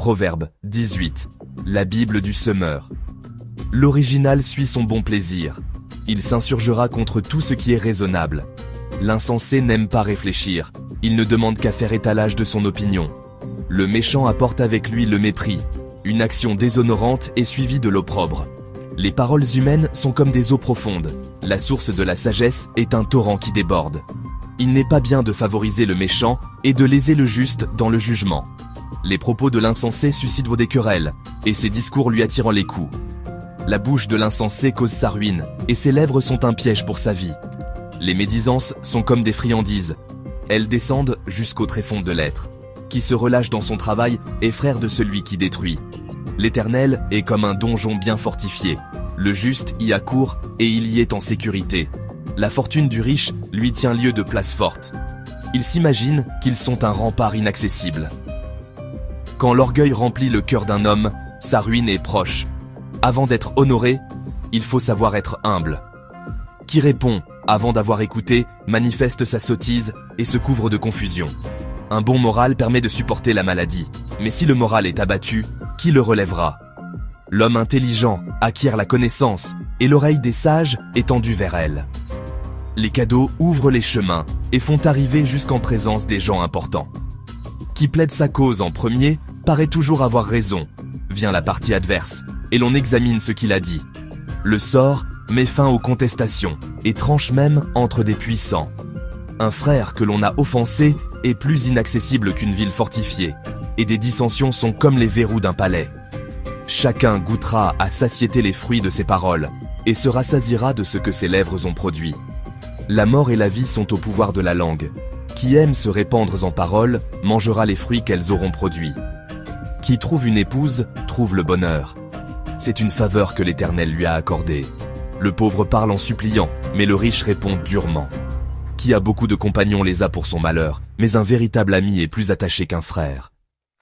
Proverbe 18. La Bible du semeur. L'original suit son bon plaisir. Il s'insurgera contre tout ce qui est raisonnable. L'insensé n'aime pas réfléchir. Il ne demande qu'à faire étalage de son opinion. Le méchant apporte avec lui le mépris. Une action déshonorante est suivie de l'opprobre. Les paroles humaines sont comme des eaux profondes. La source de la sagesse est un torrent qui déborde. Il n'est pas bien de favoriser le méchant et de léser le juste dans le jugement. Les propos de l'insensé suscitent des querelles, et ses discours lui attirent les coups. La bouche de l'insensé cause sa ruine, et ses lèvres sont un piège pour sa vie. Les médisances sont comme des friandises. Elles descendent jusqu'au tréfonds de l'être. Qui se relâche dans son travail est frère de celui qui détruit. L'Éternel est comme un donjon bien fortifié. Le juste y accourt et il y est en sécurité. La fortune du riche lui tient lieu de place forte. Ils s'imaginent qu'ils sont un rempart inaccessible. Quand l'orgueil remplit le cœur d'un homme, sa ruine est proche. Avant d'être honoré, il faut savoir être humble. Qui répond, avant d'avoir écouté, manifeste sa sottise et se couvre de confusion. Un bon moral permet de supporter la maladie, mais si le moral est abattu, qui le relèvera? L'homme intelligent acquiert la connaissance et l'oreille des sages est tendue vers elle. Les cadeaux ouvrent les chemins et font arriver jusqu'en présence des gens importants. Qui plaide sa cause en premier paraît toujours avoir raison. Vient la partie adverse et l'on examine ce qu'il a dit. Le sort met fin aux contestations et tranche même entre des puissants. Un frère que l'on a offensé est plus inaccessible qu'une ville fortifiée, et des dissensions sont comme les verrous d'un palais. Chacun goûtera à satiété les fruits de ses paroles, et se rassasiera de ce que ses lèvres ont produit. La mort et la vie sont au pouvoir de la langue. Qui aime se répandre en paroles mangera les fruits qu'elles auront produits. Qui trouve une épouse trouve le bonheur. C'est une faveur que l'Éternel lui a accordée. Le pauvre parle en suppliant, mais le riche répond durement. Qui a beaucoup de compagnons les a pour son malheur, mais un véritable ami est plus attaché qu'un frère.